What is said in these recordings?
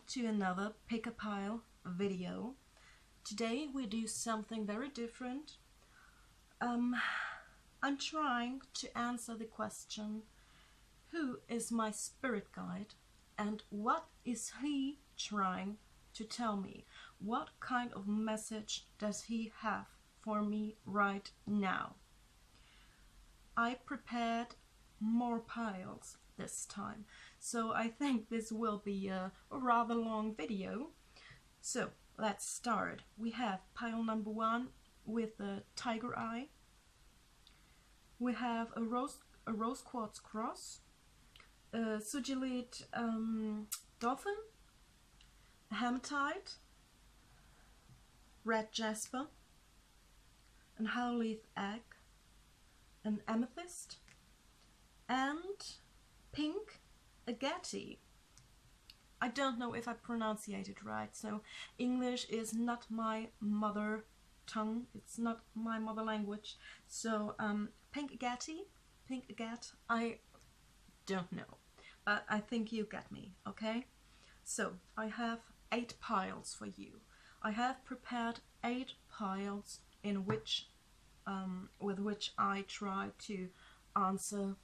back to another pick a pile video. Today we do something very different. I'm trying to answer the question, who is my spirit guide and what is he trying to tell me? What kind of message does he have for me right now? I prepared more piles this time, so I think this will be a rather long video. So let's start. We have pile number 1 with the tiger eye. We have a rose quartz cross, a sugilith dolphin, a hematite, red jasper, an howlith egg, an amethyst, and pink agate. I don't know if I pronunciate it right, so English is not my mother tongue, it's not my mother language, so pink agate, I don't know, but I think you get me, okay? So I have 8 piles for you. I have prepared 8 piles in which with which I try to answer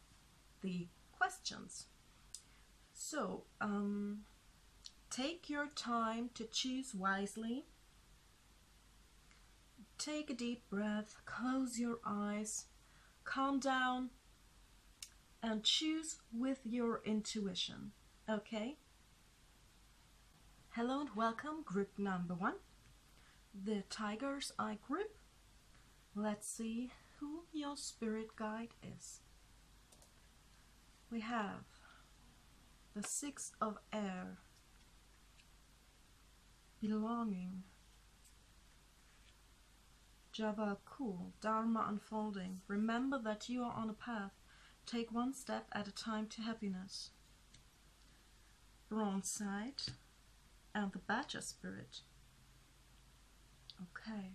the questions. So take your time to choose wisely. Take a deep breath, close your eyes, calm down, and choose with your intuition, okay? Hello and welcome, group number 1, the Tiger's Eye group. Let's see who your spirit guide is. We have the 6 of air, belonging, Java cool, Dharma unfolding. Remember that you are on a path. Take one step at a time to happiness. Bronze side and the Badger spirit. Okay.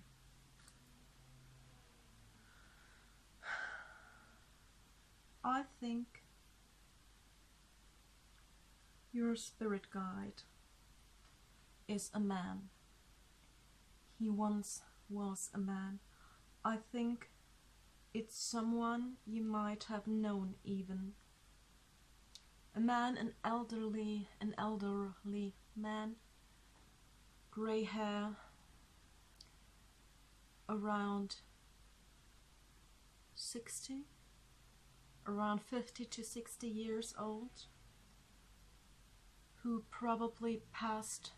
I think your spirit guide is a man. He once was a man. I think it's someone you might have known even. A man, an elderly man, grey hair, around 60, around 50 to 60 years old, who probably passed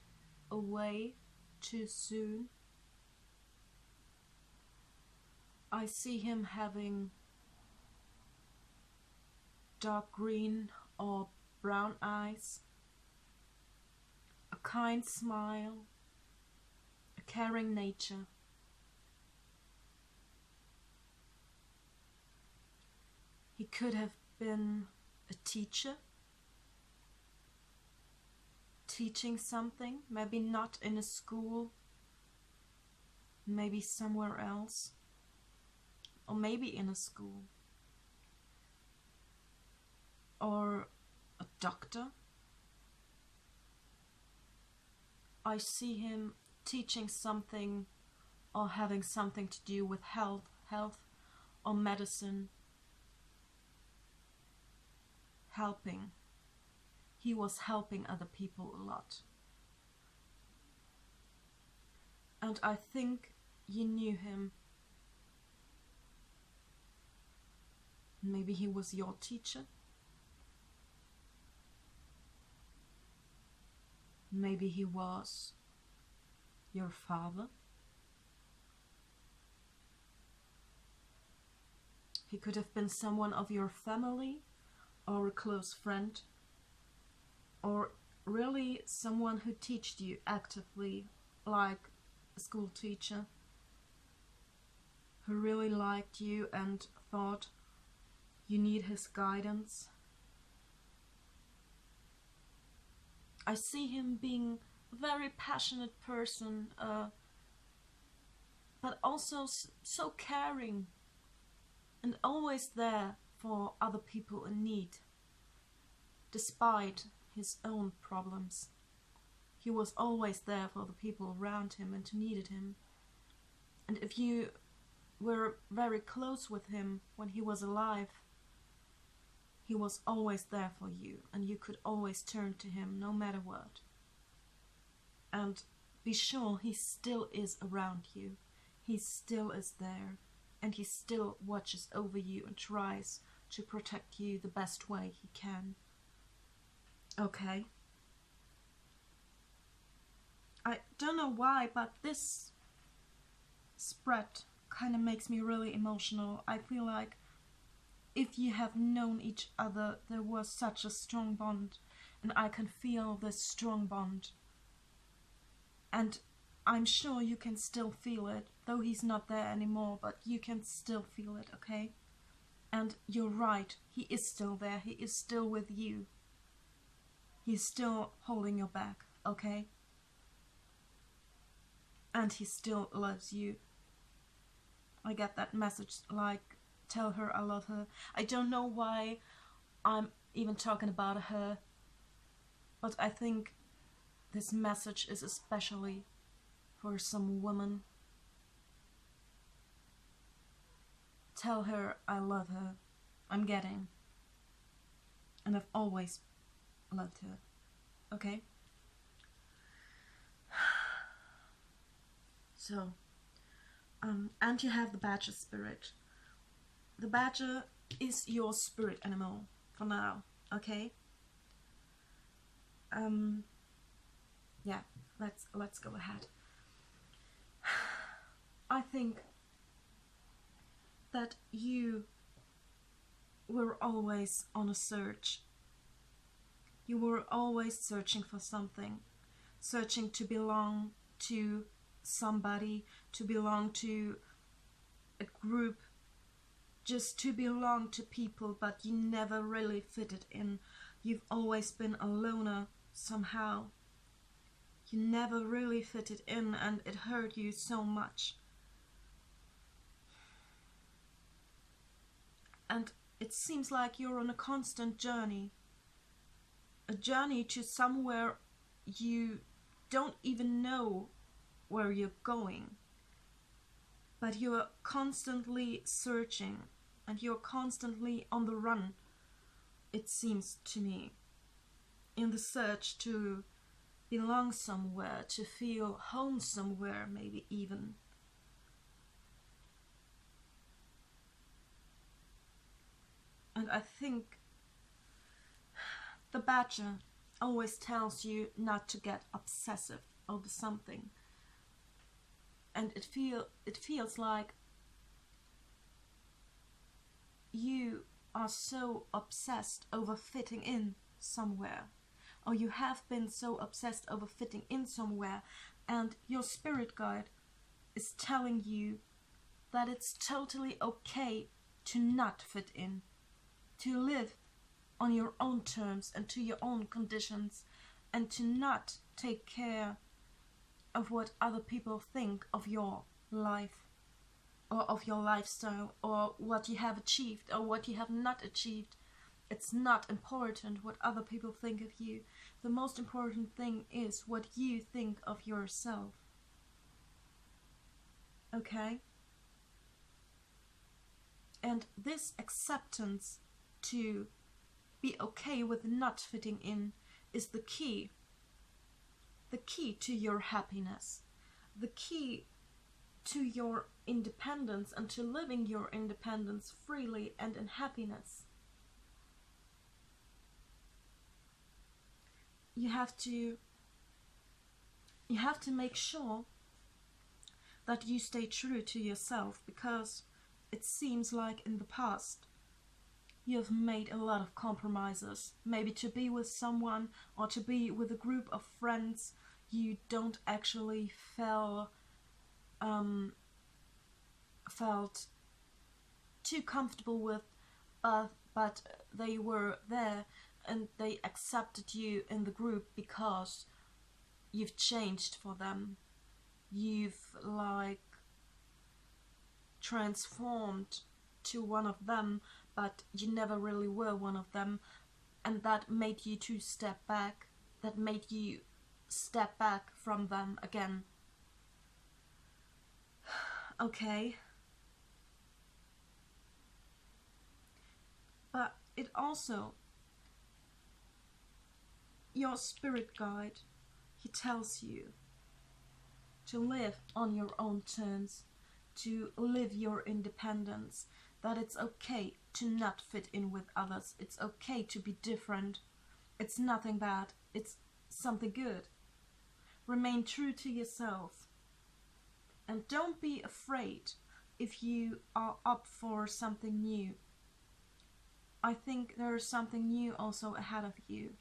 away too soon. I see him having dark green or brown eyes, a kind smile, a caring nature. He could have been a teacher, teaching something, maybe not in a school, maybe somewhere else, or maybe in a school, or a doctor. I see him teaching something or having something to do with health or medicine, helping. He was helping other people a lot. And I think you knew him. Maybe he was your teacher. Maybe he was your father. He could have been someone of your family or a close friend, or really someone who taught you actively, like a school teacher, who really liked you and thought you need his guidance. I see him being a very passionate person, but also so caring and always there for other people in need, despite his own problems. He was always there for the people around him and who needed him. And if you were very close with him when he was alive, he was always there for you, and you could always turn to him no matter what. And be sure he still is around you. He still is there, and he still watches over you and tries to protect you the best way he can. Okay? I don't know why, but this spread kind of makes me really emotional. I feel like if you have known each other, there was such a strong bond, and I can feel this strong bond. And I'm sure you can still feel it, though he's not there anymore, but you can still feel it, okay? And you're right, he is still there, he is still with you. He's still holding your back, okay? And he still loves you. I get that message, like, tell her I love her. I don't know why I'm even talking about her, but I think this message is especially for some woman. Tell her I love her. I'm getting. And I've always loved her. Okay? So, and you have the badger spirit. The badger is your spirit animal for now, okay? Yeah, let's go ahead. I think that you were always on a search. You were always searching for something, searching to belong to somebody, to belong to a group, just to belong to people, but you never really fitted in. You've always been a loner somehow. You never really fitted in, and it hurt you so much. And it seems like you're on a constant journey. A journey to somewhere you don't even know where you're going. But you're constantly searching, and you're constantly on the run, it seems to me. In the search to belong somewhere, to feel home somewhere, maybe even. And I think the badger always tells you not to get obsessive over something. And it feels like you are so obsessed over fitting in somewhere. Or you have been so obsessed over fitting in somewhere, and your spirit guide is telling you that it's totally okay to not fit in, to live on your own terms and to your own conditions, and to not take care of what other people think of your life, or of your lifestyle, or what you have achieved or what you have not achieved. It's not important what other people think of you. The most important thing is what you think of yourself. Okay? And this acceptance to be okay with not fitting in is the key. The key to your happiness. The key to your independence and to living your independence freely and in happiness. You have to make sure that you stay true to yourself, because it seems like in the past you have made a lot of compromises. Maybe to be with someone or to be with a group of friends you don't actually felt too comfortable with, but they were there and they accepted you in the group because you've changed for them. You've like transformed to one of them, but you never really were one of them, and that made you to step back. That made you step back from them again. Okay. But it also, your spirit guide, he tells you to live on your own terms, to live your independence, that it's okay to not fit in with others, it's okay to be different, it's nothing bad, it's something good. Remain true to yourself, and don't be afraid if you are up for something new. I think there is something new also ahead of you.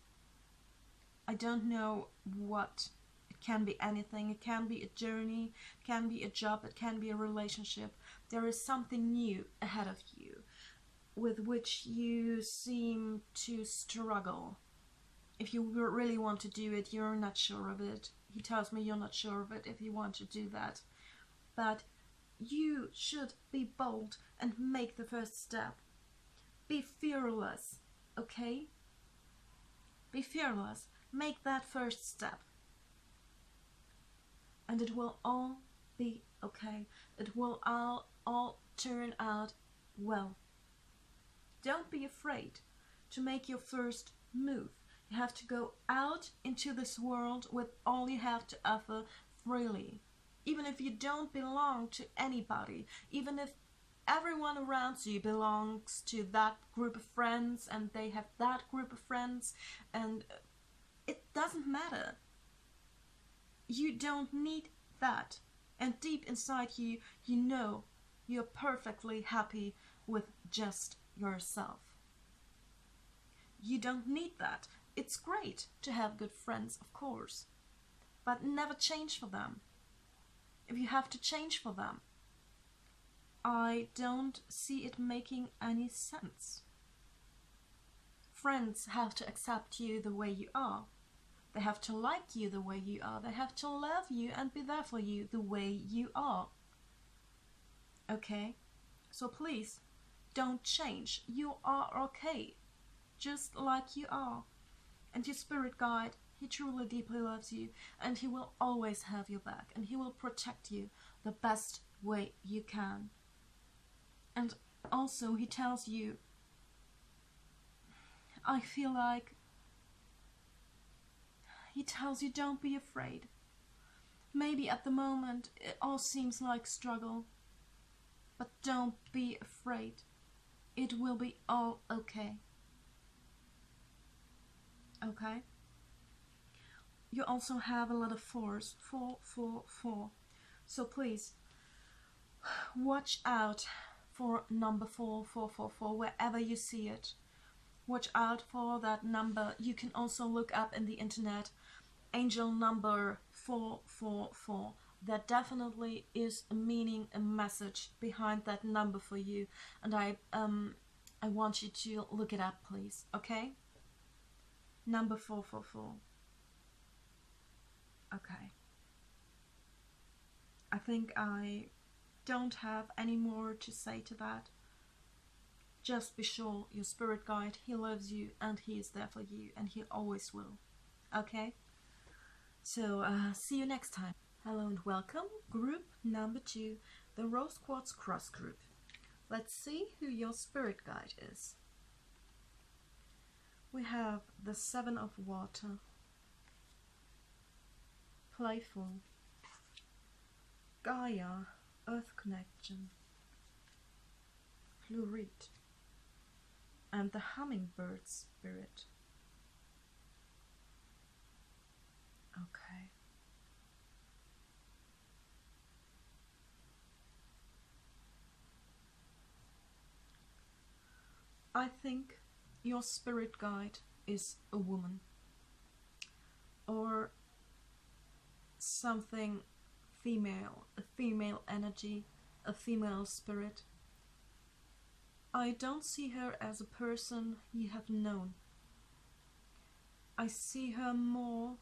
I don't know what. It can be anything. It can be a journey, it can be a job, it can be a relationship. There is something new ahead of you with which you seem to struggle. If you really want to do it, you're not sure of it. He tells me you're not sure of it if you want to do that. But you should be bold and make the first step. Be fearless, okay? Be fearless. Make that first step. And it will all be okay. It will all turn out well. Don't be afraid to make your first move. You have to go out into this world with all you have to offer freely. Even if you don't belong to anybody, even if everyone around you belongs to that group of friends and they have that group of friends, and it doesn't matter. You don't need that. And deep inside you, you know you're perfectly happy with just yourself. You don't need that. It's great to have good friends, of course, but never change for them. If you have to change for them, I don't see it making any sense. Friends have to accept you the way you are. They have to like you the way you are. They have to love you and be there for you the way you are. Okay? So please, don't change. You are okay, just like you are. And your spirit guide, he truly deeply loves you, and he will always have your back, and he will protect you the best way you can. And also he tells you, I feel like, he tells you don't be afraid. Maybe at the moment it all seems like struggle, but don't be afraid. It will be all okay. Okay? You also have a lot of fours. 4, 4, 4. So please, watch out for number 4, 4, 4, 4, wherever you see it. Watch out for that number. You can also look up in the internet angel number 444. There definitely is a meaning, a message behind that number for you, and I want you to look it up, please. Okay? Number 444. Okay. I think I don't have any more to say to that. Just be sure your spirit guide, he loves you and he is there for you, and he always will. Okay? So, see you next time. Hello and welcome. Group number 2, the Rose Quartz Cross Group. Let's see who your spirit guide is. We have the 7 of Water, Playful, Gaia, Earth Connection, Fluorite, and the Hummingbird Spirit. Okay. I think your spirit guide is a woman or something female, a female energy, a female spirit. I don't see her as a person you have known. I see her more.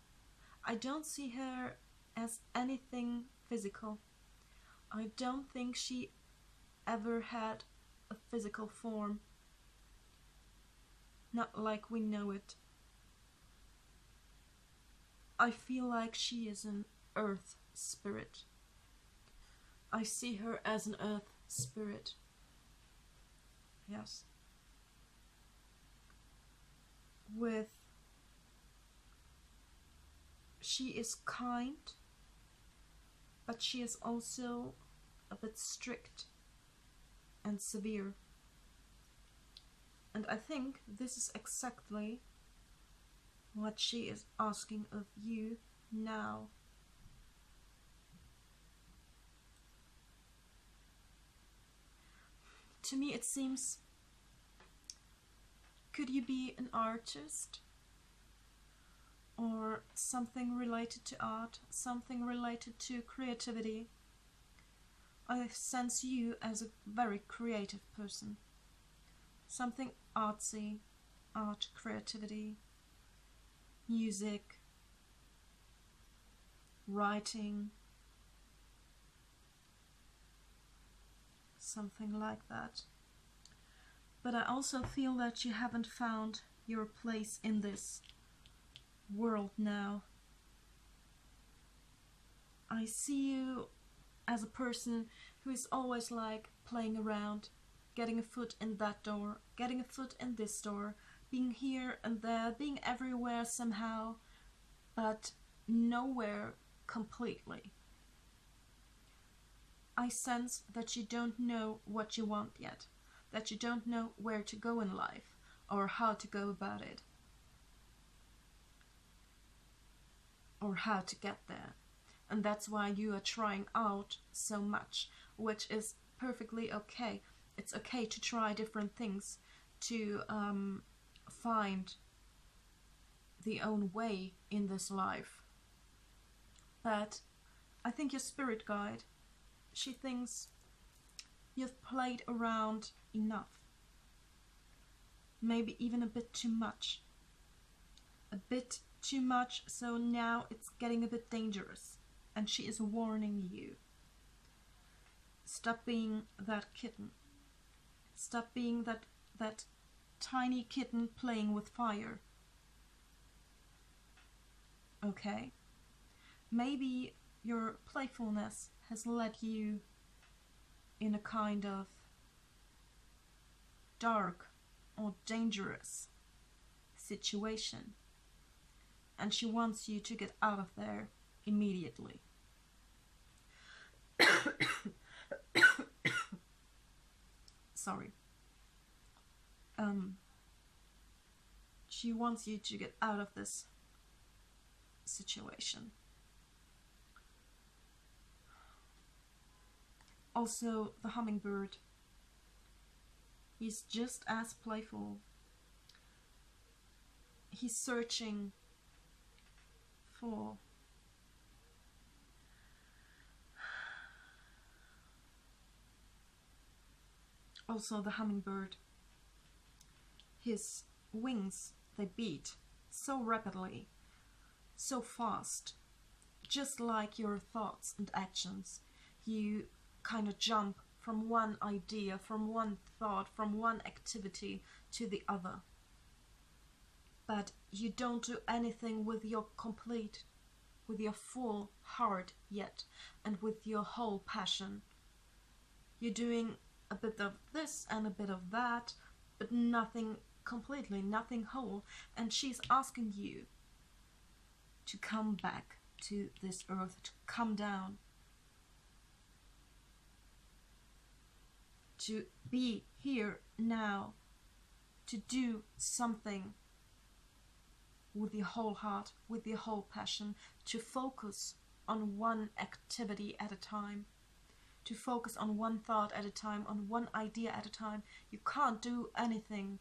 I don't see her as anything physical. I don't think she ever had a physical form. Not like we know it. I feel like she is an earth spirit. I see her as an earth spirit. Yes. She is kind, but she is also a bit strict and severe. And I think this is exactly what she is asking of you now. To me it seems, could you be an artist? Or something related to art, something related to creativity? I sense you as a very creative person. Something artsy, art, creativity, music, writing, something like that. But I also feel that you haven't found your place in this world now. I see you as a person who is always like playing around, getting a foot in that door, getting a foot in this door, being here and there, being everywhere somehow, but nowhere completely. I sense that you don't know what you want yet, that you don't know where to go in life or how to go about it, or how to get there. And that's why you are trying out so much, which is perfectly okay. It's okay to try different things, to find the own way in this life. But I think your spirit guide, she thinks you've played around enough. Maybe even a bit too much. A bit too much, so now it's getting a bit dangerous. And she is warning you. Stop being that kitten. Stop being that tiny kitten playing with fire. Okay? Maybe your playfulness has led you in a kind of dark or dangerous situation. And she wants you to get out of there immediately. Sorry. She wants you to get out of this situation. Also, the hummingbird. He's just as playful. He's searching for also the hummingbird. His wings, they beat so rapidly, so fast, just like your thoughts and actions. You kind of jump from one idea, from one thought, from one activity to the other. But you don't do anything with your full heart yet, and with your whole passion. You're doing a bit of this and a bit of that, but nothing completely, nothing whole. And she's asking you to come back to this earth, to come down, to be here now, to do something with your whole heart, with your whole passion, to focus on one activity at a time, to focus on one thought at a time, on one idea at a time. You can't do anything.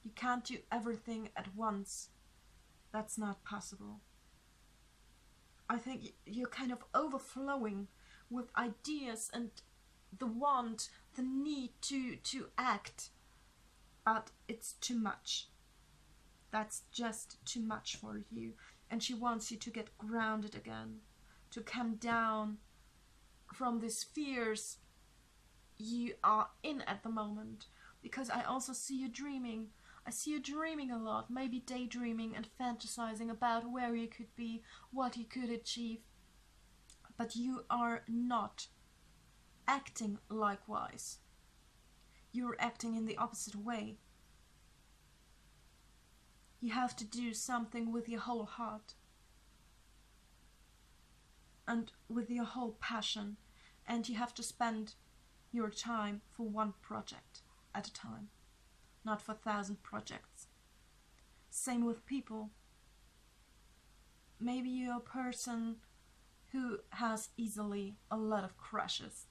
You can't do everything at once. That's not possible. I think you're kind of overflowing with ideas and the want, the need to act, but it's too much. That's just too much for you. And she wants you to get grounded again, to come down from these fears you are in at the moment. Because I also see you dreaming. I see you dreaming a lot, maybe daydreaming and fantasizing about where you could be, what you could achieve. But you are not acting likewise. You're acting in the opposite way. You have to do something with your whole heart and with your whole passion, and you have to spend your time for one project at a time, not for 1,000 projects. Same with people. Maybe you're a person who has easily a lot of crushes.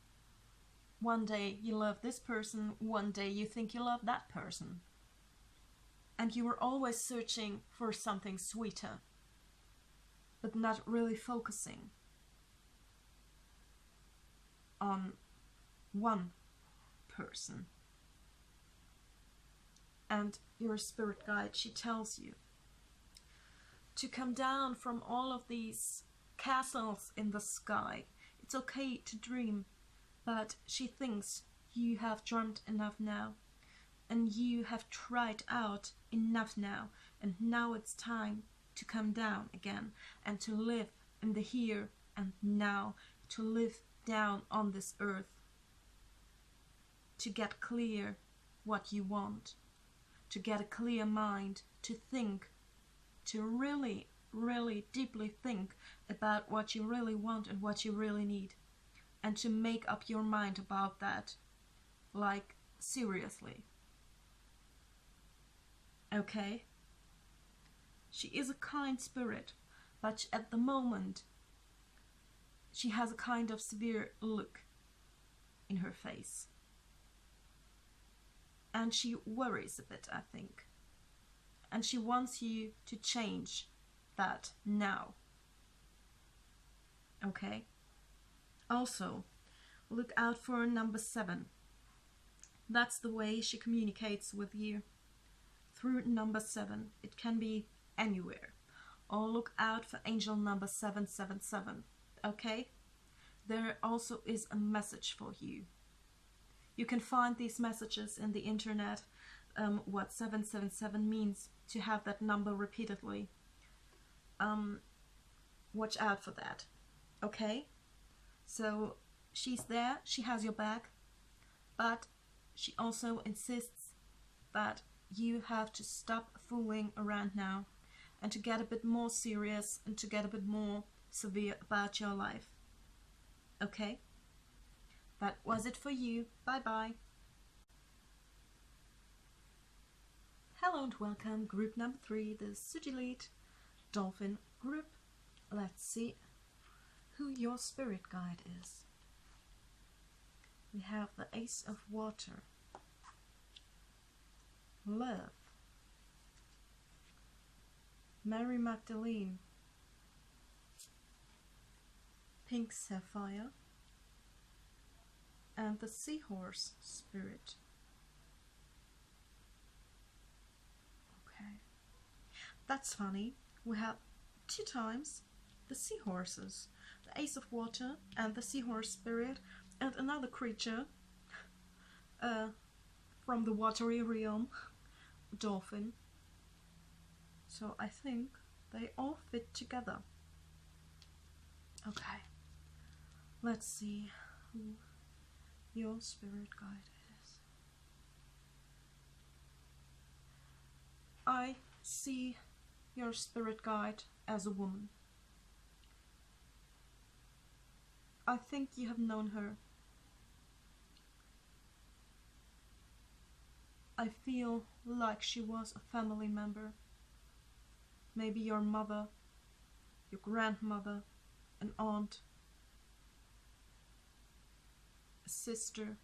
One day you love this person, one day you think you love that person. And you are always searching for something sweeter, but not really focusing on one person. And your spirit guide, she tells you to come down from all of these castles in the sky. It's okay to dream, but she thinks you have dreamt enough now, and you have tried out enough now, and now it's time to come down again and to live in the here and now, to live down on this earth, to get clear what you want, to get a clear mind, to think, to really, really deeply think about what you really want and what you really need, and to make up your mind about that, like, seriously. Okay? She is a kind spirit, but at the moment she has a kind of severe look in her face. And she worries a bit, I think. And she wants you to change that now. Okay? Also, look out for number 7. That's the way she communicates with you. Through number 7. It can be anywhere. Or look out for angel number 777. Okay? There also is a message for you. You can find these messages in the internet, what 777 means, to have that number repeatedly. Watch out for that. Okay? So she's there, she has your back, but she also insists that you have to stop fooling around now and to get a bit more serious and to get a bit more severe about your life. Okay? That was it for you. Bye bye. Hello and welcome, group number 3, the sugilith dolphin group. Let's see who your spirit guide is. We have the Ace of Water, Love, Mary Magdalene, Pink Sapphire, and the Seahorse Spirit. Okay, that's funny. We have 2 times the seahorses, the Ace of Water and the Seahorse Spirit, and another creature from the watery realm, dolphin. So I think they all fit together. Okay, let's see who your spirit guide is. I see your spirit guide as a woman. I think you have known her. I feel like she was a family member. Maybe your mother, your grandmother, an aunt, a sister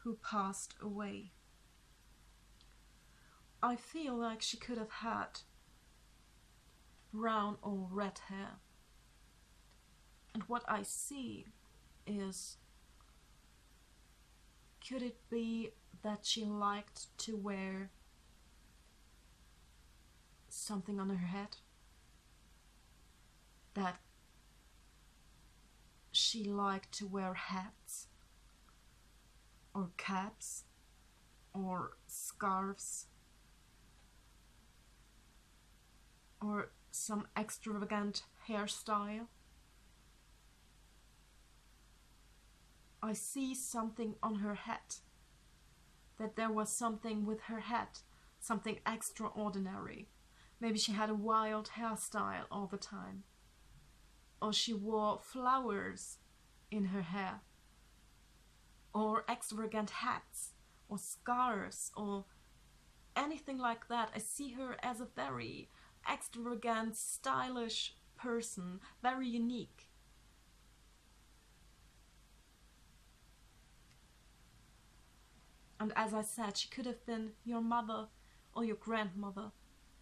who passed away. I feel like she could have had brown or red hair. And what I see is, could it be that she liked to wear something on her head? That she liked to wear hats or caps or scarves or some extravagant hairstyle. I see something on her head, that there was something with her head, something extraordinary. Maybe she had a wild hairstyle all the time, or she wore flowers in her hair, or extravagant hats, or scarves, or anything like that. I see her as a very extravagant, stylish person, very unique. And as I said, she could have been your mother or your grandmother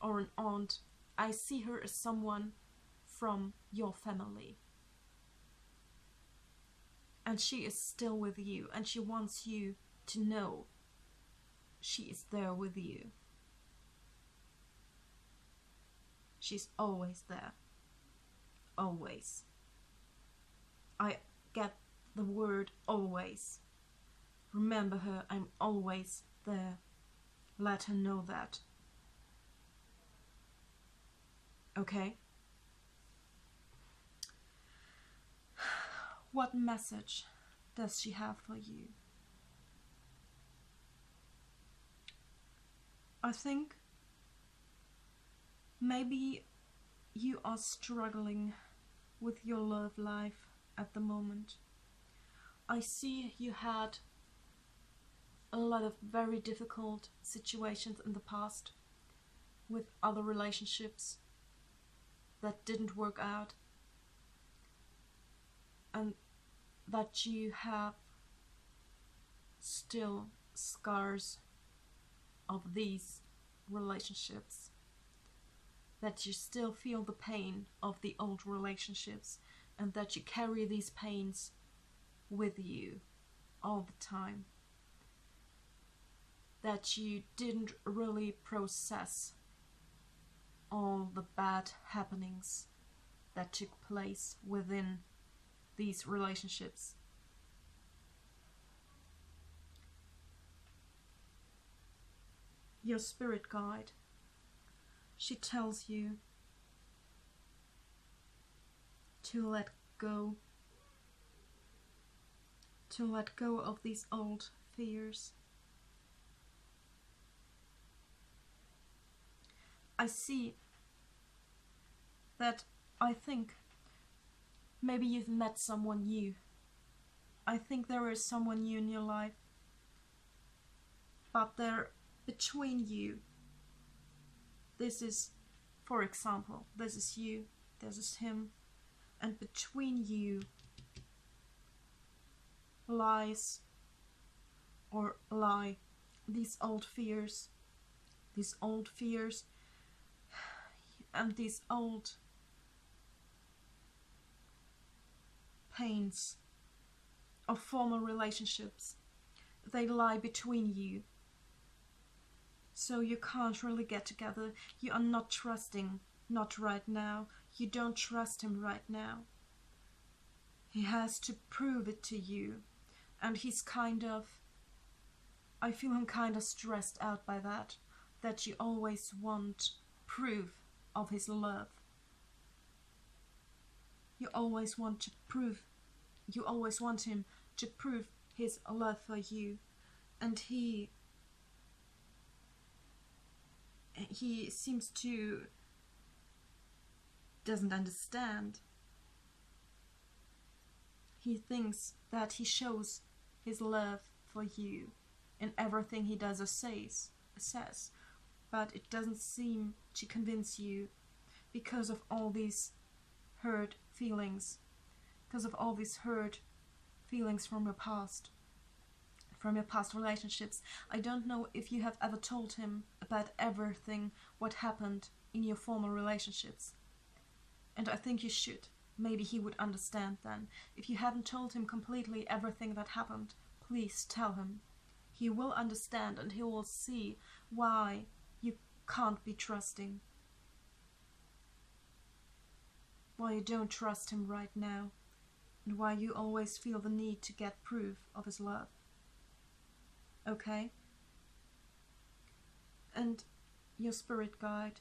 or an aunt. I see her as someone from your family. And she is still with you, and she wants you to know she is there with you. She's always there. Always. I get the word always. Remember her, I'm always there. Let her know that. Okay? What message does she have for you? I think maybe you are struggling with your love life at the moment. I see you had a lot of very difficult situations in the past with other relationships that didn't work out, and that you have still scars of these relationships, that you still feel the pain of the old relationships, and that you carry these pains with you all the time, that you didn't really process all the bad happenings that took place within these relationships. Your spirit guide, she tells you to let go of these old fears. I see that, I think maybe you've met someone new. I think there is someone new in your life, but there, between you, this is, for example, this is you, this is him, and between you lies or lie these old fears and these old pains of former relationships. They lie between you, so you can't really get together. You are not trusting, not right now. You don't trust him right now. He has to prove it to you, and he's I feel him kind of stressed out by that you always want proof of his love. You always want him to prove his love for you, and he seems to doesn't understand. He thinks that he shows his love for you in everything he does or says, but it doesn't seem to convince you because of all these hurt feelings, from your past relationships. I don't know if you have ever told him about everything what happened in your former relationships, and I think you should. Maybe he would understand then. If you haven't told him completely everything that happened, please tell him. He will understand, and he will see why you can't be trusting, why you don't trust him right now, and why you always feel the need to get proof of his love. Okay? And your spirit guide,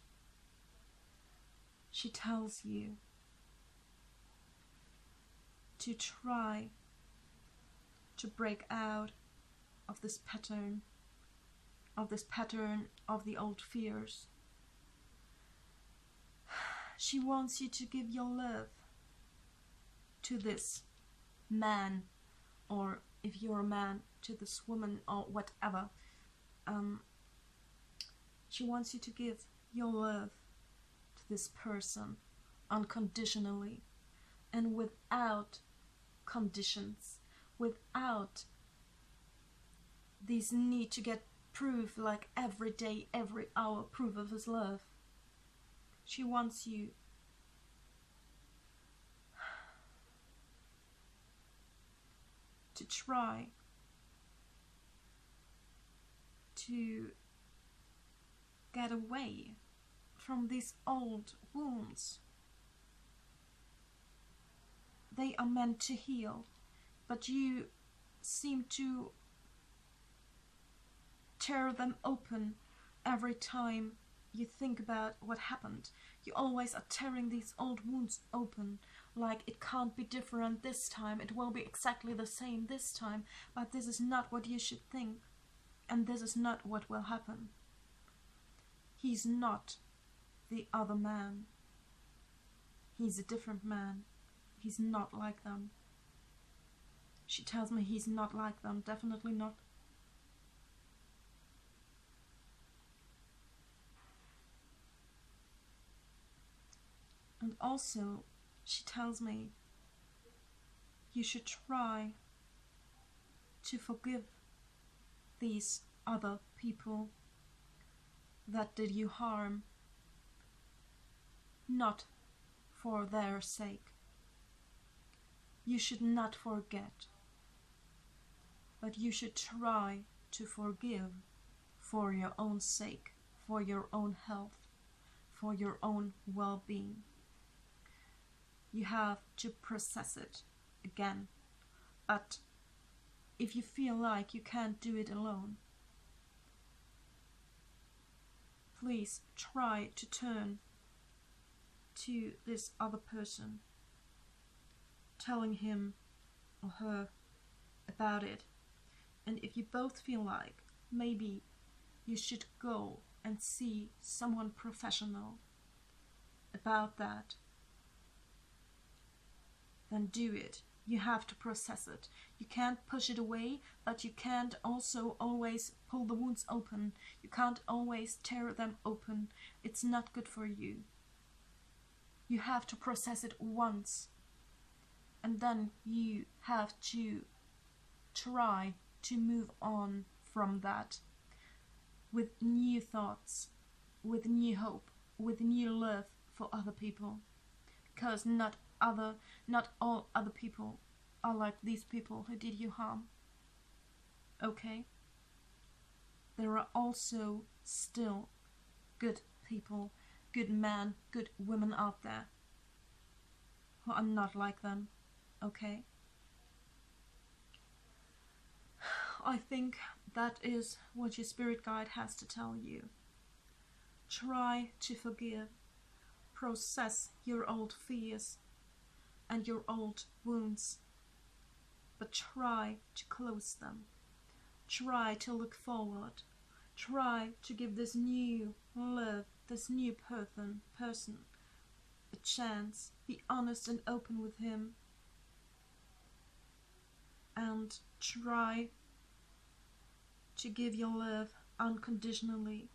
she tells you to try to break out of this pattern of the old fears. She wants you to give your love to this man, or if you're a man, to this woman, or whatever. She wants you to give your love to this person unconditionally and without conditions, without this need to get proof, like every day, every hour, proof of his love. She wants you to try to get away from these old wounds. They are meant to heal, but you seem to tear them open every time you think about what happened. You always are tearing these old wounds open, like it can't be different this time, it will be exactly the same this time, but this is not what you should think, and this is not what will happen. He's not the other man. He's a different man. He's not like them. She tells me he's not like them, definitely not. And also, she tells me you should try to forgive these other people that did you harm, not for their sake. You should not forget, but you should try to forgive for your own sake, for your own health, for your own well-being. You have to process it again, but if you feel like you can't do it alone, please try to turn to this other person, telling him or her about it. And if you both feel like maybe you should go and see someone professional about that, then do it. You have to process it. You can't push it away, but you can't also always pull the wounds open. You can't always tear them open. It's not good for you. You have to process it once, and then you have to try to move on from that with new thoughts, with new hope, with new love for other people, because not all other people are like these people who did you harm. Okay? There are also still good people, good men, good women out there who are not like them. Okay? I think that is what your spirit guide has to tell you. Try to forgive, process your old fears and your old wounds, but try to close them. Try to look forward. Try to give this new love, this new person a chance. Be honest and open with him, and try to give your love unconditionally,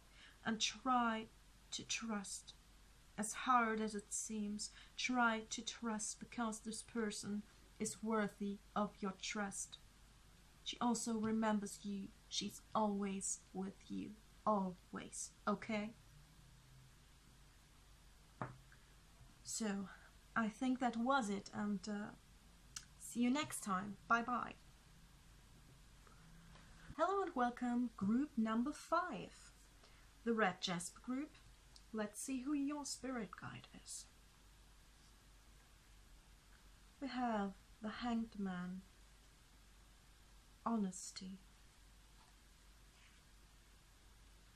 and try to trust. As hard as it seems, try to trust, because this person is worthy of your trust. She also remembers you. She's always with you. Always. Okay? So, I think that was it, and see you next time. Bye bye. Hello and welcome, group number 5. The red jasper group. Let's see who your spirit guide is. We have the hanged man, honesty,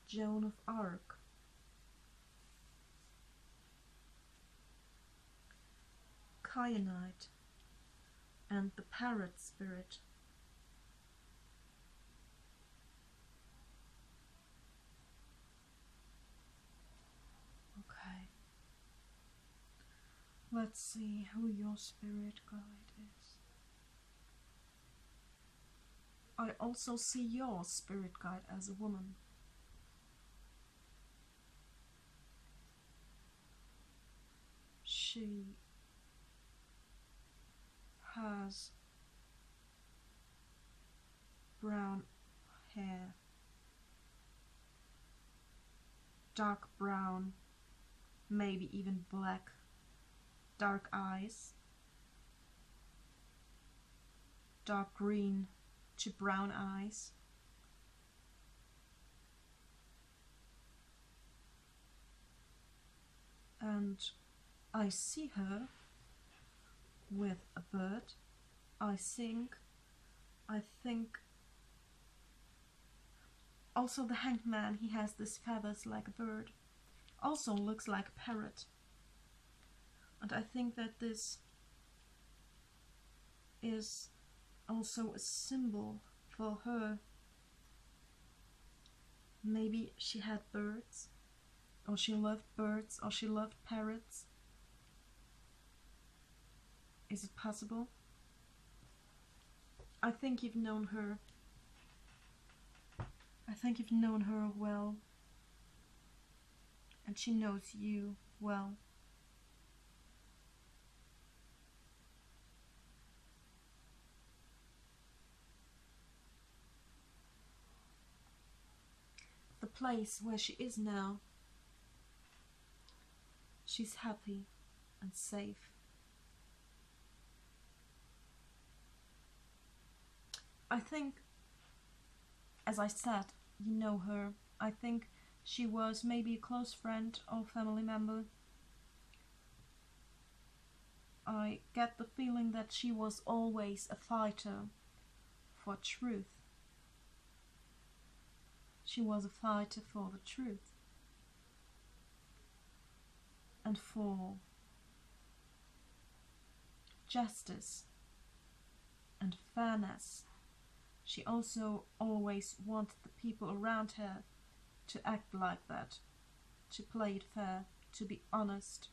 Joan of Arc, kyanite, and the parrot spirit. Okay. Let's see who your spirit guide is. I also see your spirit guide as a woman. She has brown hair, dark brown, maybe even black, dark eyes, dark green to brown eyes, and I see her with a bird. I think also the hanged man, he has these feathers like a bird, also looks like a parrot, and I think that this is also a symbol for her. Maybe she had birds, or she loved birds, or she loved parrots. Is it possible? I think you've known her. I think you've known her well, and she knows you well. The place where she is now, she's happy and safe. I think, as I said, you know her. I think she was maybe a close friend or family member. I get the feeling that she was always a fighter for truth. She was a fighter for the truth and for justice and fairness. She also always wanted the people around her to act like that, to play it fair, to be honest,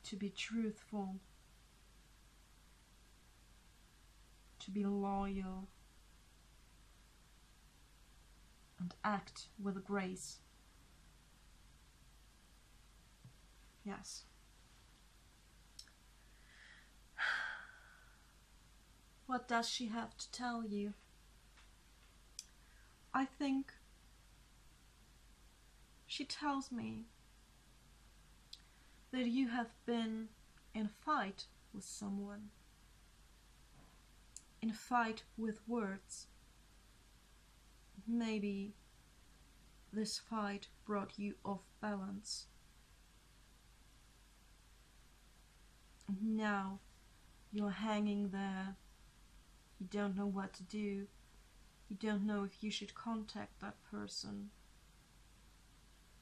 to be truthful, to be loyal, and act with grace. Yes. What does she have to tell you? I think she tells me that you have been in a fight with someone, in a fight with words. Maybe this fight brought you off balance. And now you're hanging there. You don't know what to do. You don't know if you should contact that person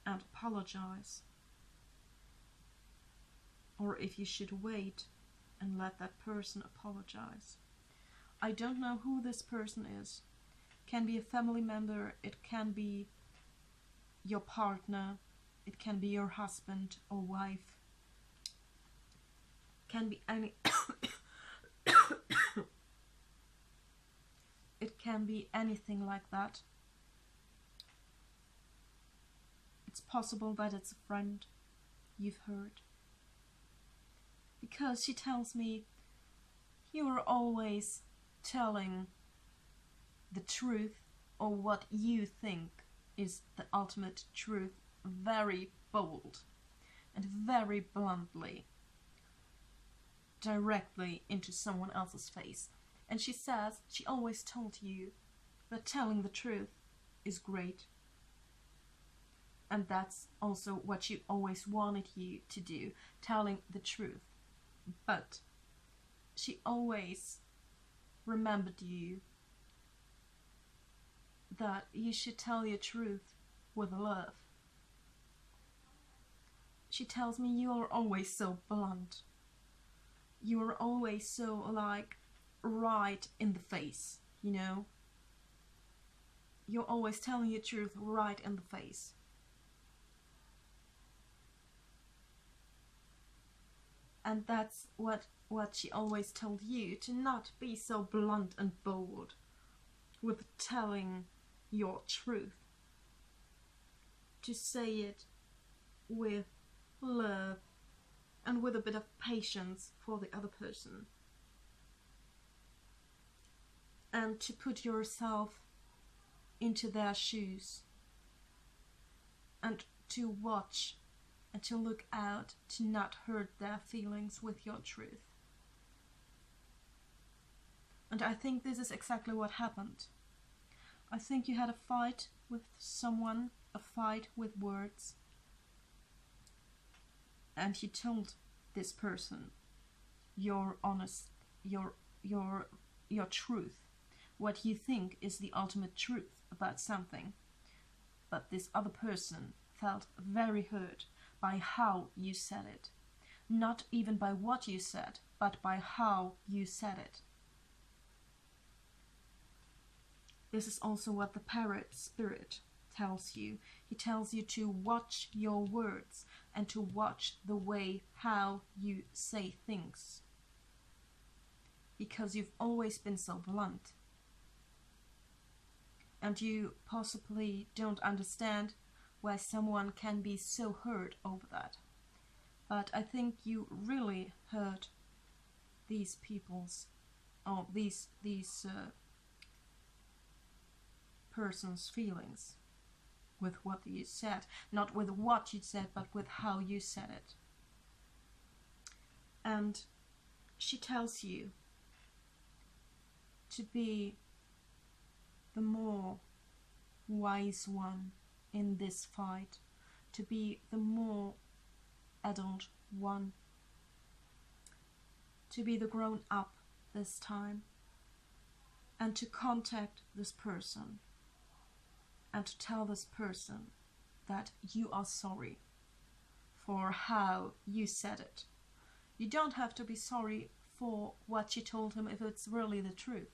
and apologize, or if you should wait and let that person apologize. I don't know who this person is. It can be a family member, it can be your partner, it can be your husband or wife, it can be any it can be anything like that. It's possible that it's a friend you've heard. Because she tells me you are always telling the truth, or what you think is the ultimate truth, very bold and very bluntly, directly into someone else's face. And she says she always told you that telling the truth is great. And that's also what she always wanted you to do, telling the truth. But she always remembered you that you should tell your truth with love. She tells me you are always so blunt. You are always so, like, right in the face, you know? You're always telling your truth right in the face. And that's what she always told you, to not be so blunt and bold with telling your truth. To say it with love and with a bit of patience for the other person. And to put yourself into their shoes. And to watch and to look out, to not hurt their feelings with your truth. And I think this is exactly what happened. I think you had a fight with someone, a fight with words, and you told this person your truth, what you think is the ultimate truth about something. But this other person felt very hurt by how you said it. Not even by what you said, but by how you said it. This is also what the parrot spirit tells you. He tells you to watch your words and to watch the way how you say things. Because you've always been so blunt. And you possibly don't understand why someone can be so hurt over that. But I think you really hurt these people's, or these person's feelings with what you said. Not with what you said, but with how you said it. And she tells you to be the more wise one in this fight, to be the more adult one, to be the grown up this time, and to contact this person and to tell this person that you are sorry for how you said it. You don't have to be sorry for what you told him if it's really the truth,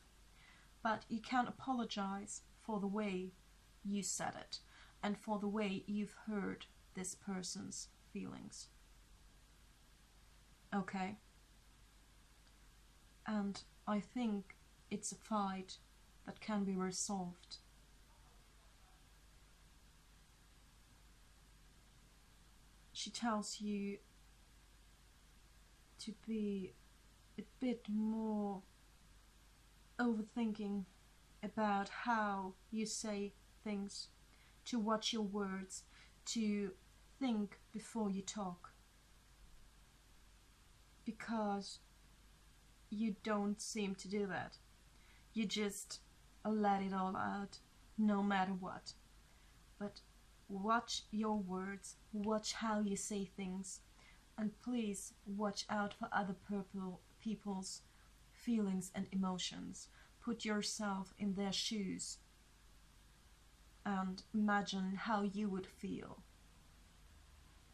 but you can apologize for the way you said it and for the way you've hurt this person's feelings. Okay? And I think it's a fight that can be resolved. She tells you to be a bit more overthinking about how you say things, to watch your words, to think before you talk. Because you don't seem to do that. You just let it all out, no matter what. But watch your words, watch how you say things, and please watch out for other people's feelings and emotions. Put yourself in their shoes and imagine how you would feel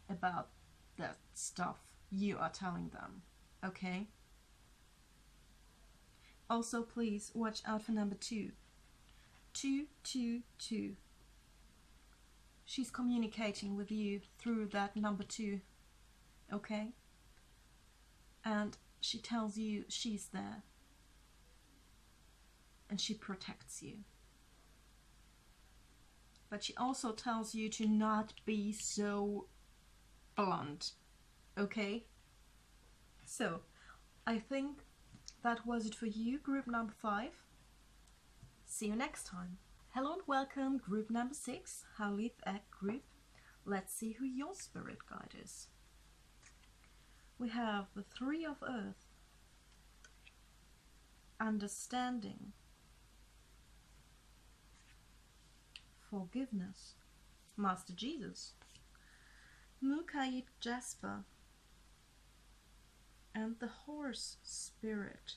about that stuff you are telling them, okay? Also, please watch out for number 2. 222. She's communicating with you through that number 2, okay? And she tells you she's there. And she protects you. But she also tells you to not be so blunt, okay? So, I think that was it for you, group number 5. See you next time. Hello and welcome, group number 6, howlith egg group. Let's see who your spirit guide is. We have the 3 of earth, understanding, forgiveness, Master Jesus, Mukayit Jasper, and the horse spirit.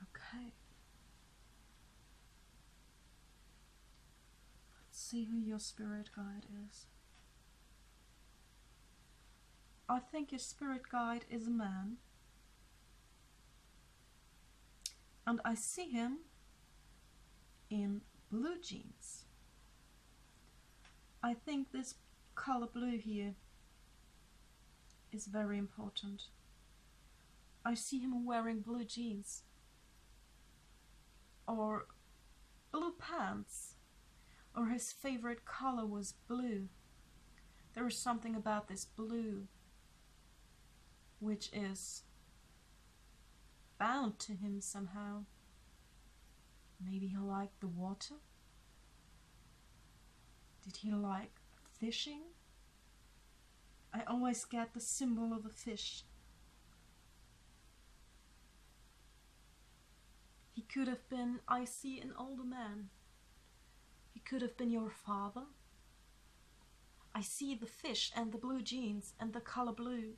Okay. see who your spirit guide is. I think your spirit guide is a man. And I see him in blue jeans. I think this color blue here is very important. I see him wearing blue jeans or blue pants, or his favorite color was blue. There is something about this blue which is bound to him somehow. Maybe he liked the water? Did he like fishing? I always get the symbol of a fish. He could have been, I see, an older man. He could have been your father. I see the fish and the blue jeans and the color blue.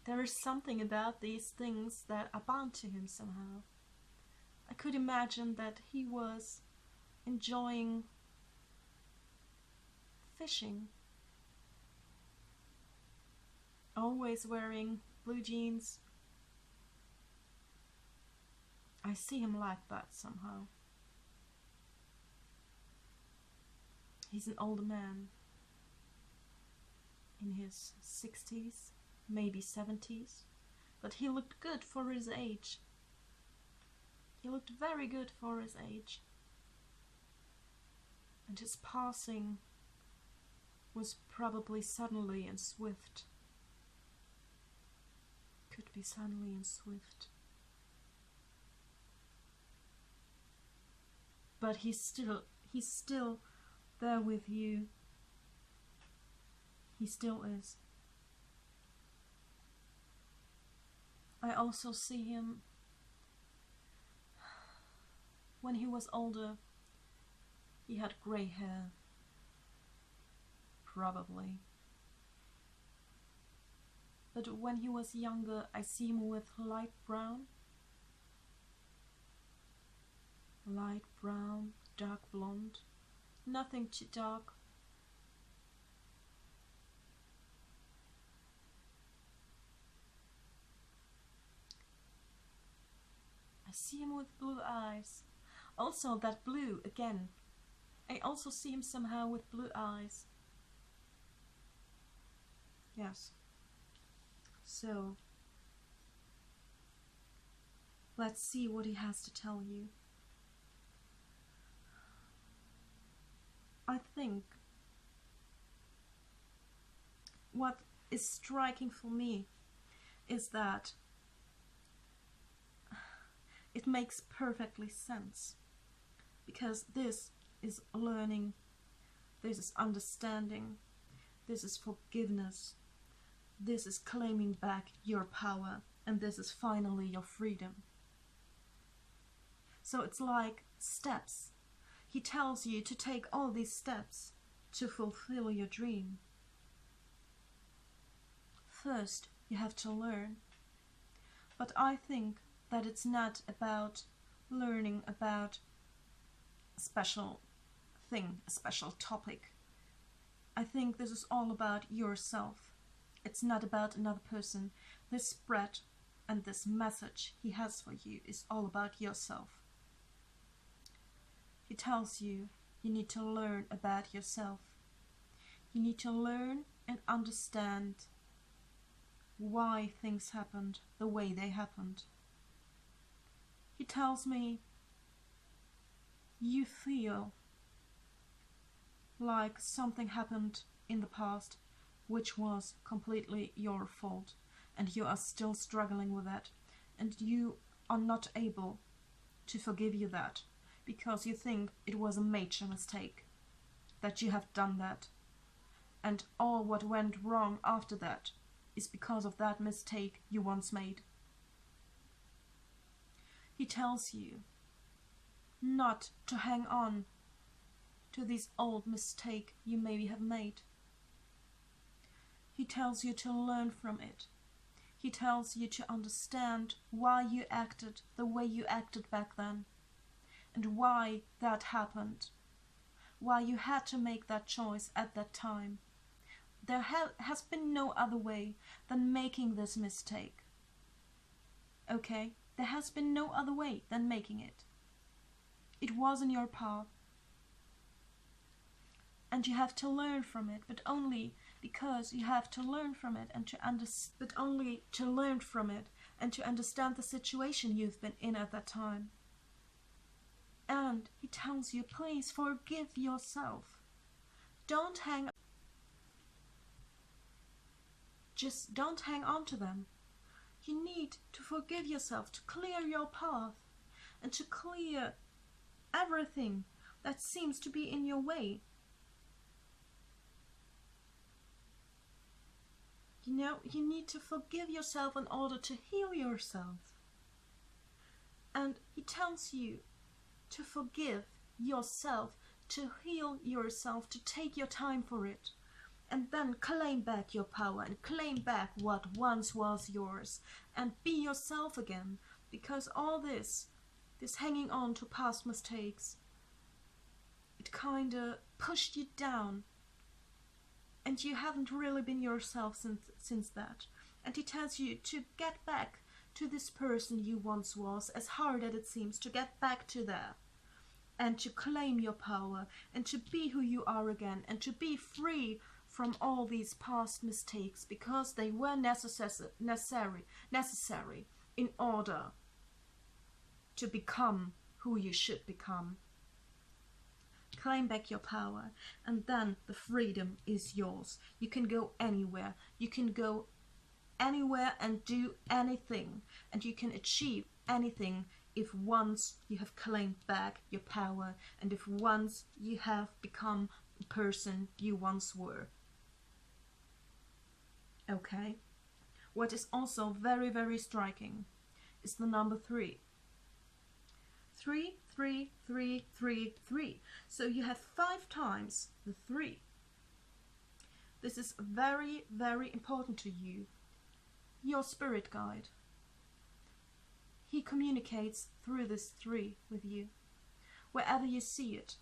There is something about these things that are bound to him somehow. I could imagine that he was enjoying fishing, always wearing blue jeans. I see him like that somehow. He's an older man in his 60s, maybe 70s, but he looked good for his age. He looked very good for his age. And his passing was probably suddenly and swift. Could be suddenly and swift. But he's still there with you. He still is. I also see him when he was older. He had grey hair, probably. But when he was younger, I see him with light brown, dark blonde, nothing too dark. I see him with blue eyes. Also that blue again. I also see him somehow with blue eyes. Yes. So, let's see what he has to tell you. I think what is striking for me is that it makes perfectly sense, because this is learning, this is understanding, this is forgiveness, this is claiming back your power, and this is finally your freedom. So it's like steps. He tells you to take all these steps to fulfill your dream. First, you have to learn. But I think that it's not about learning about a special thing, a special topic. I think this is all about yourself. It's not about another person. This spread and this message he has for you is all about yourself. He tells you you need to learn about yourself. You need to learn and understand why things happened the way they happened. He tells me you feel like something happened in the past which was completely your fault, and you are still struggling with that, and you are not able to forgive you that, because you think it was a major mistake, that you have done that, and all what went wrong after that is because of that mistake you once made. He tells you not to hang on to this old mistake you maybe have made. He tells you to learn from it. he tells you to understand why you acted the way you acted back then, and why that happened, why you had to make that choice at that time. There has been no other way than making this mistake. Okay? There has been no other way than making it. It was in your path. And you have to learn from it, but only because you have to learn from it and to understand the situation you've been in at that time. And he tells you, please forgive yourself. Don't hang on to them. You need to forgive yourself, to clear your path, and to clear everything that seems to be in your way. You know, you need to forgive yourself in order to heal yourself. And he tells you to forgive yourself, to heal yourself, to take your time for it. And then claim back your power and claim back what once was yours and be yourself again. Because all this hanging on to past mistakes, it kinda pushed you down. And you haven't really been yourself since that. And he tells you to get back to this person you once was, as hard as it seems, to get back to there. And to claim your power and to be who you are again and to be free from all these past mistakes, because they were necessary in order to become who you should become. Claim back your power, and then the freedom is yours. You can go anywhere. You can go anywhere and do anything, and you can achieve anything if once you have claimed back your power and if once you have become the person you once were. Okay? What is also very, very striking is the number 3. 3, 3, 3, 3, 3. So you have 5 times the 3. This is very, very important to you. Your spirit guide. He communicates through this 3 with you. Wherever you see it,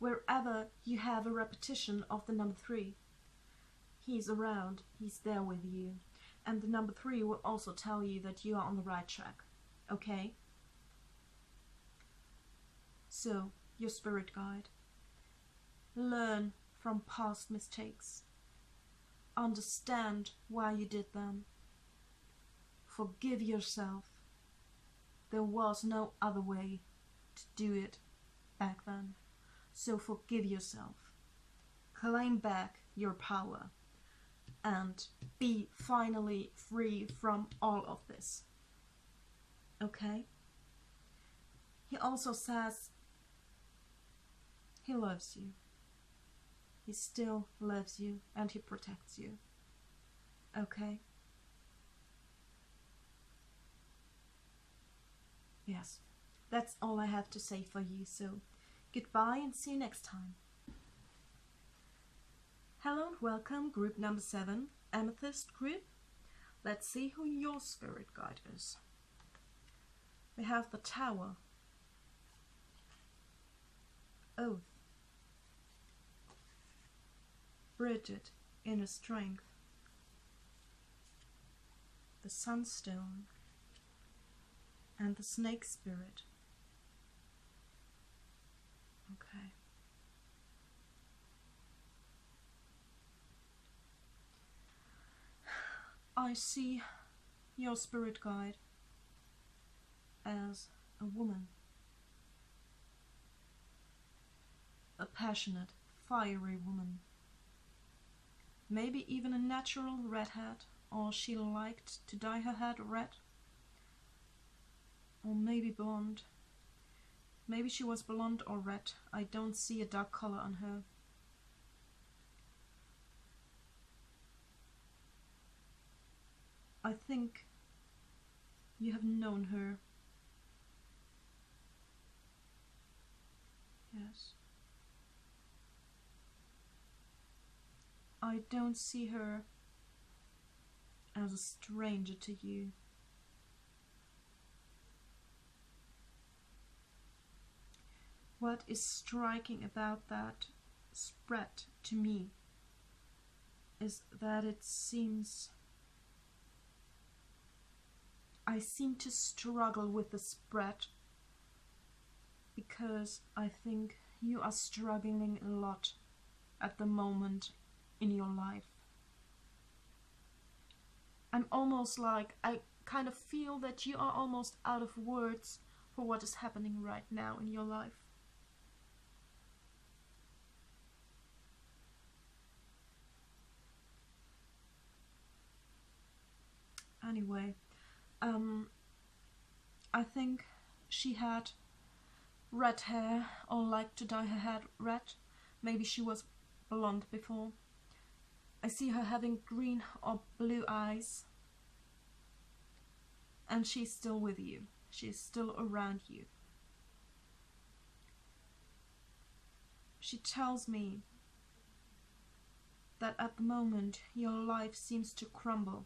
wherever you have a repetition of the number 3, he's around, he's there with you. And the number 3 will also tell you that you are on the right track. Okay? So, your spirit guide. Learn from past mistakes. Understand why you did them. Forgive yourself. There was no other way to do it back then. So forgive yourself. Claim back your power. And be finally free from all of this. Okay? He also says he loves you. He still loves you and he protects you. Okay? Yes, that's all I have to say for you, so goodbye and see you next time. Hello and welcome, group number 7, Amethyst group. Let's see who your spirit guide is. We have the Tower, Oath, Bridget, Inner Strength, the Sunstone, and the Snake Spirit. Okay. I see your spirit guide as a woman. A passionate, fiery woman. Maybe even a natural redhead, or she liked to dye her hair red. Or maybe blonde. Maybe she was blonde or red. I don't see a dark color on her. I think you have known her. Yes. I don't see her as a stranger to you. What is striking about that spread to me is that it seems I seem to struggle with the spread because I think you are struggling a lot at the moment in your life. I'm almost like, I kind of feel that you are almost out of words for what is happening right now in your life. Anyway, I think she had red hair or liked to dye her hair red. Maybe she was blonde before. I see her having green or blue eyes. And she's still with you. She's still around you. She tells me that at the moment your life seems to crumble.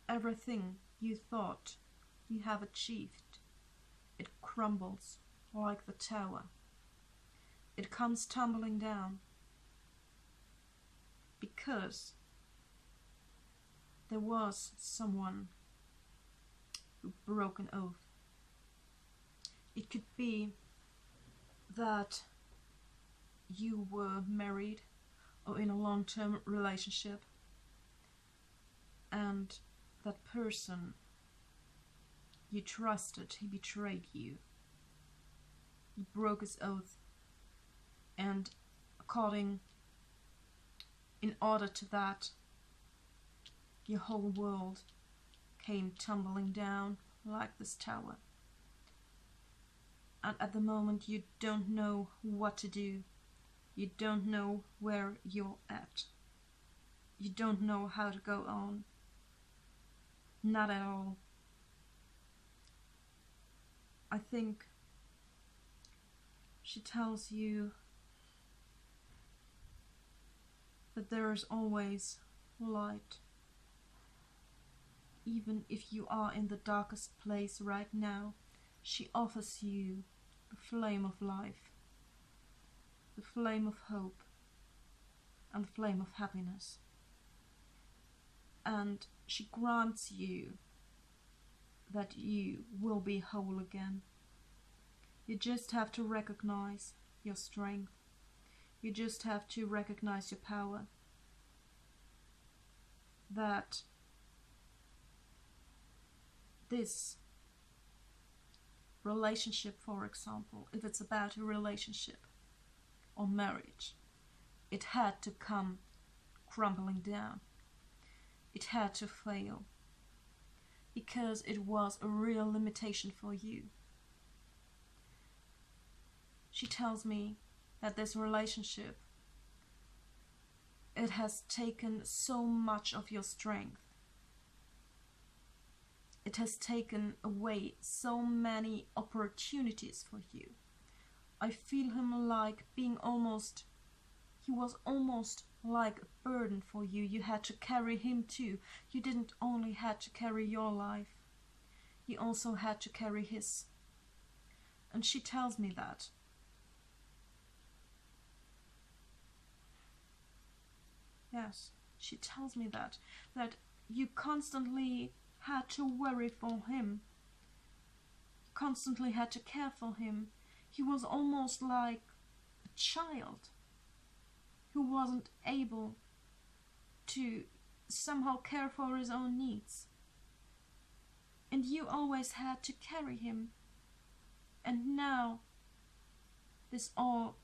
Everything you thought you have achieved, it crumbles like the tower. It comes tumbling down because there was someone who broke an oath. It could be that you were married or in a long-term relationship and that person you trusted, he betrayed you. He broke his oath, and in order to that, your whole world came tumbling down like this tower. And at the moment you don't know what to do. You don't know where you're at. You don't know how to go on. Not at all. I think she tells you that there is always light. Even if you are in the darkest place right now, she offers you the flame of life, the flame of hope, and the flame of happiness. And she grants you that you will be whole again. You just have to recognize your strength. You just have to recognize your power. That this relationship, for example, if it's about a relationship or marriage, it had to come crumbling down. It had to fail because it was a real limitation for you. She tells me that this relationship, it has taken so much of your strength. It has taken away so many opportunities for you. I feel him like being almost, he was almost like a burden for you. You had to carry him too. You didn't only had to carry your life, you also had to carry his. And she tells me that. Yes, she tells me that you constantly had to worry for him, constantly had to care for him. He was almost like a child who wasn't able to somehow care for his own needs. And you always had to carry him. And now this all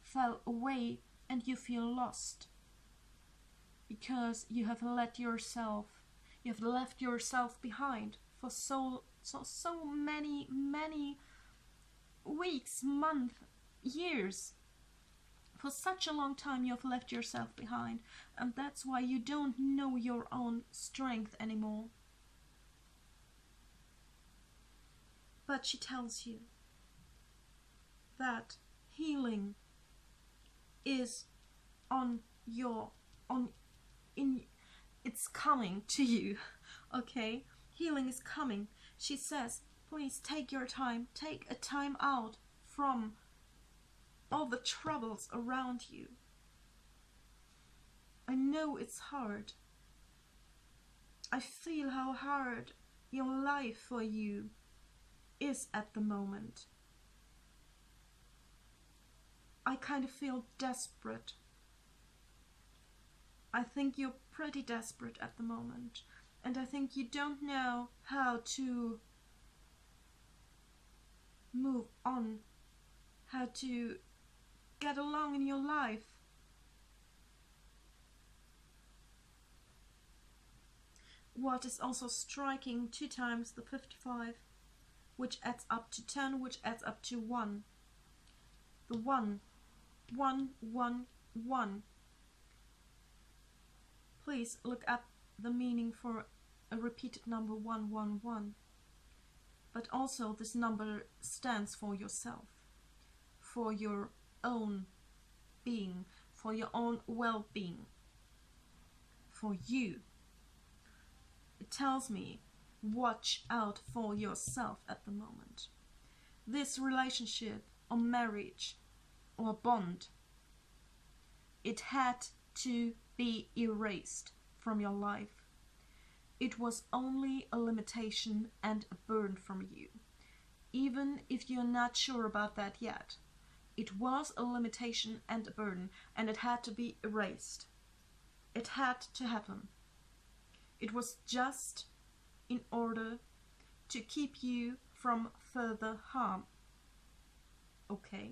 fell away and you feel lost. Because you have left yourself behind for so many weeks, months, years. For such a long time you have left yourself behind, and that's why you don't know your own strength anymore. But she tells you that healing is it's coming to you, okay? Healing is coming. She says, please take your time, take a time out from all the troubles around you. I know it's hard. I feel how hard your life for you is at the moment. I kind of feel desperate. I think you're pretty desperate at the moment, and I think you don't know how to move on, how to get along in your life. What is also striking 2 times the 55, which adds up to 10, which adds up to 1. The 1, 1, 1, 1. Please look up the meaning for a repeated number 111. But also this number stands for yourself, for your own being, for your own well-being, for you. It tells me, watch out for yourself at the moment. This relationship or marriage or bond, it had to be erased from your life. It was only a limitation and a burden from you. Even if you're not sure about that yet, it was a limitation and a burden, and it had to be erased. It had to happen. It was just in order to keep you from further harm. Okay?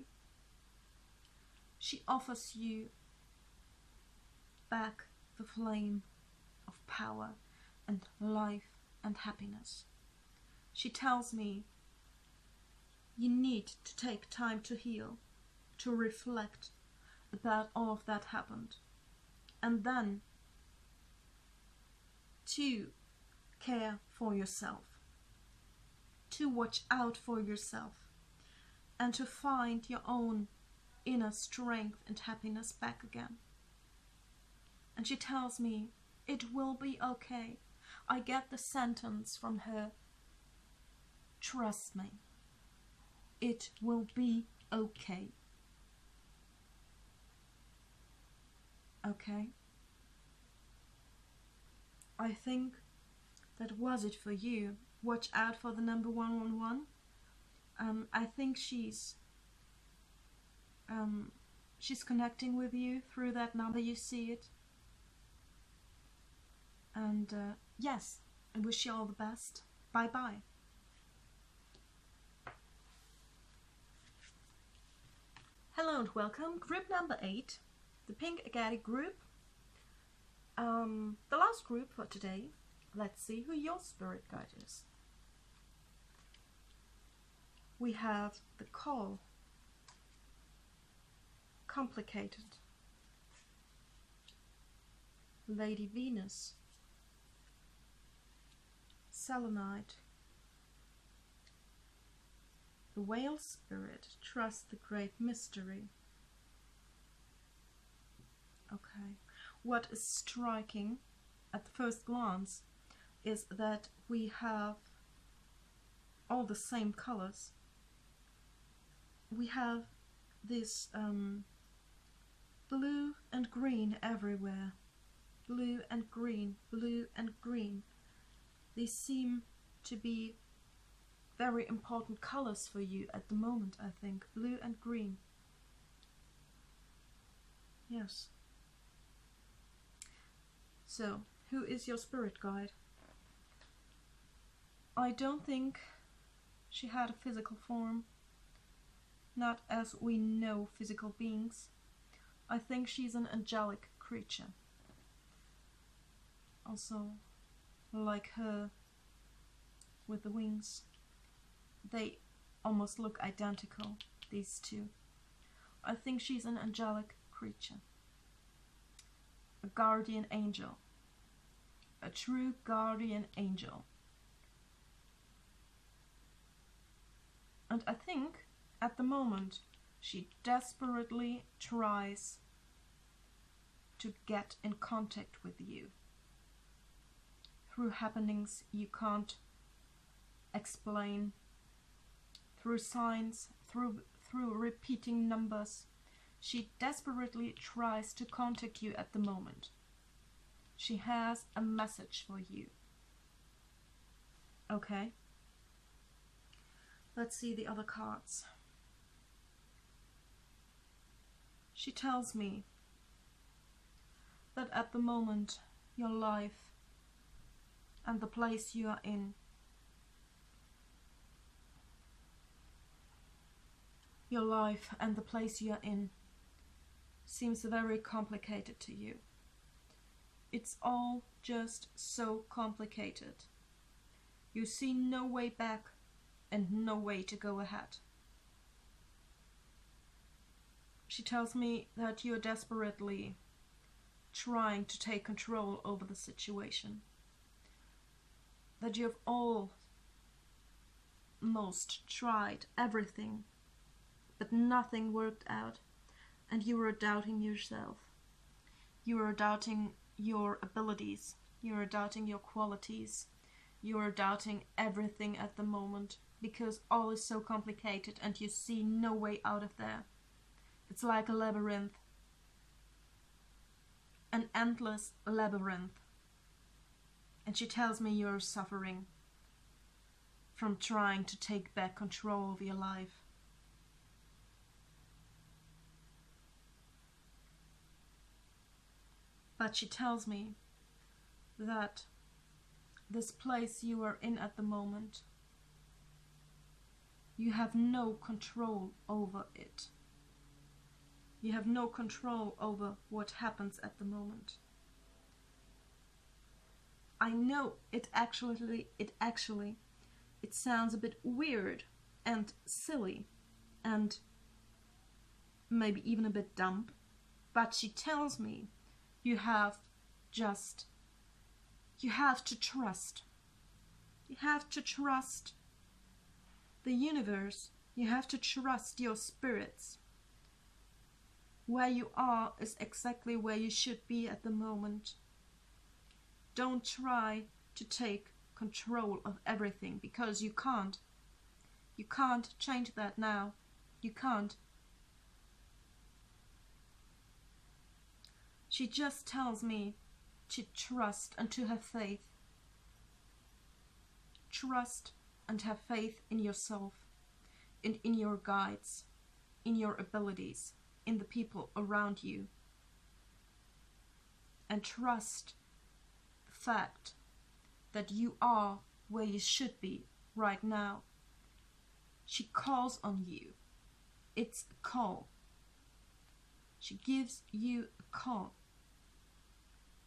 She offers you back the flame of power and life and happiness. She tells me you need to take time to heal, to reflect about all of that happened, and then to care for yourself, to watch out for yourself, and to find your own inner strength and happiness back again. And she tells me it will be okay. I get the sentence from her, trust me, it will be okay. Okay? I think that was it for you. Watch out for the number 111. I think she's connecting with you through that number. You see it. And yes, I wish you all the best. Bye bye. Hello and welcome. Group number 8, the Pink Agate group. The last group for today. Let's see who your spirit guide is. We have the Call, Complicated, Lady Venus, Selenite, the Whale Spirit, Trust the Great Mystery. Okay, what is striking at the first glance is that we have all the same colors. We have this blue and green everywhere. Blue and green, blue and green. These seem to be very important colors for you at the moment, I think. Blue and green. Yes. So, who is your spirit guide? I don't think she had a physical form. Not as we know physical beings. I think she's an angelic creature. Also, like her with the wings. They almost look identical, these two. I think she's an angelic creature. A guardian angel. A true guardian angel. And I think, at the moment, she desperately tries to get in contact with you. through happenings you can't explain, through signs, through repeating numbers. She desperately tries to contact you at the moment. She has a message for you. Okay? Let's see the other cards. She tells me that at the moment your life and the place you are in, your life and the place you are in seems very complicated to you. It's all just so complicated. You see no way back and no way to go ahead. She tells me that you're desperately trying to take control over the situation. That you've almost tried everything, but nothing worked out, and you were doubting yourself. You were doubting your abilities. You were doubting your qualities. You are doubting everything at the moment because all is so complicated and you see no way out of there. It's like a labyrinth. An endless labyrinth. And she tells me you're suffering from trying to take back control of your life. But she tells me that this place you are in at the moment, you have no control over it. You have no control over what happens at the moment. I know it sounds a bit weird and silly and maybe even a bit dumb, but she tells me you have to trust. You have to trust the universe. You have to trust your spirits. Where you are is exactly where you should be at the moment. Don't try to take control of everything because you can't. You can't change that now. You can't. She just tells me to trust and to have faith. Trust and have faith in yourself, in your guides, in your abilities, in the people around you. And trust the fact that you are where you should be right now. She calls on you. It's a call. She gives you a call.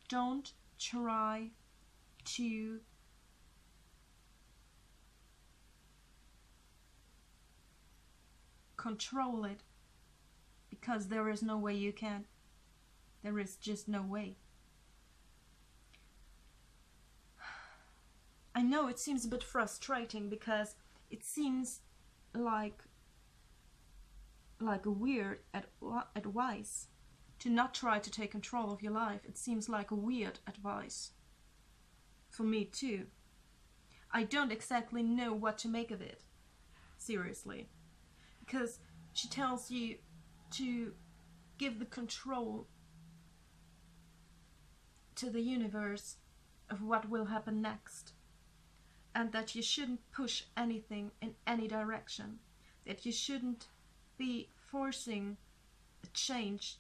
Don't try to control it because there is no way you can. There is just no way. I know it seems a bit frustrating because it seems like a weird advice to not try to take control of your life. It seems like a weird advice for me too. I don't exactly know what to make of it, seriously, because she tells you to give the control to the universe of what will happen next, and that you shouldn't push anything in any direction, that you shouldn't be forcing a change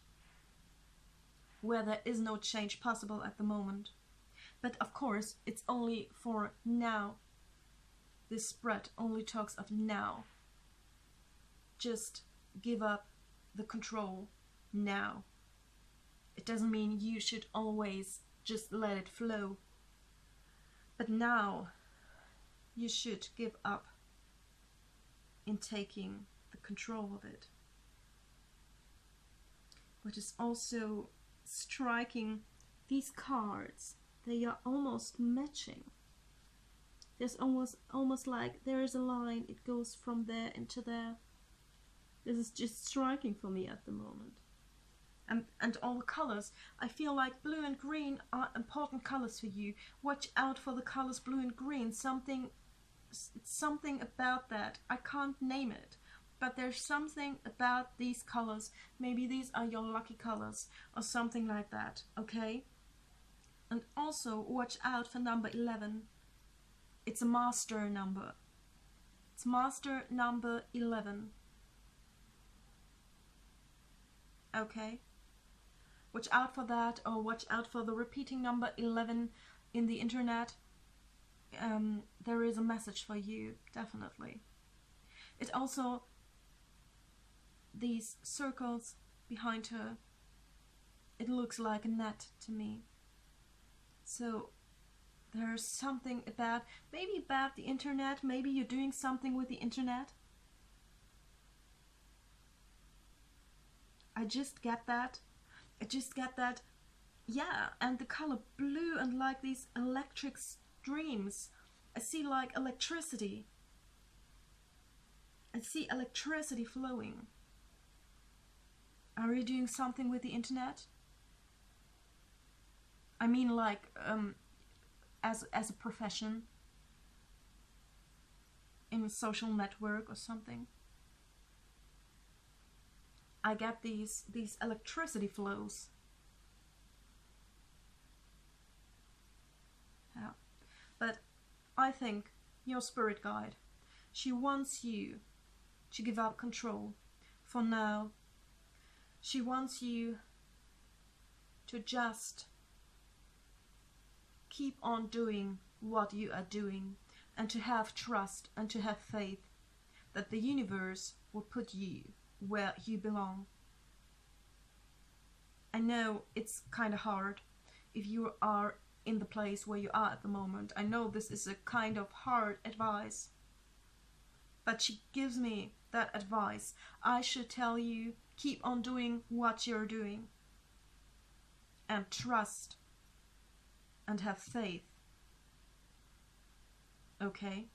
where there is no change possible at the moment. But of course, it's only for now. This spread only talks of now. Just give up the control now. It doesn't mean you should always just let it flow. But now, you should give up in taking the control of it. What is also striking, these cards, they are almost matching. There's almost like there is a line, it goes from there into there. This is just striking for me at the moment. and all the colors. I feel like blue and green are important colors for you. Watch out for the colors blue and green. Something about that. I can't name it, but there's something about these colors. Maybe these are your lucky colors or something like that, okay? And also watch out for number 11. It's a master number. It's master number 11. Okay? Watch out for that, or watch out for the repeating number 11 in the internet. There is a message for you, definitely. It also, these circles behind her, it looks like a net to me. So there's something about, maybe about the internet, maybe you're doing something with the internet. I just get that. Yeah, and the color blue and like these electric streams. I see like electricity. I see electricity flowing. Are you doing something with the internet? I mean like as a profession in a social network or something. I get these electricity flows. Yeah. But I think your spirit guide, she wants you to give up control for now. She wants you to just keep on doing what you are doing, and to have trust and to have faith that the universe will put you where you belong. I know it's kind of hard if you are in the place where you are at the moment. I know this is a kind of hard advice, but she gives me that advice. I should tell you, keep on doing what you're doing, and trust and have faith. Okay?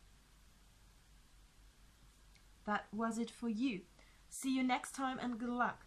That was it for you. See you next time and good luck.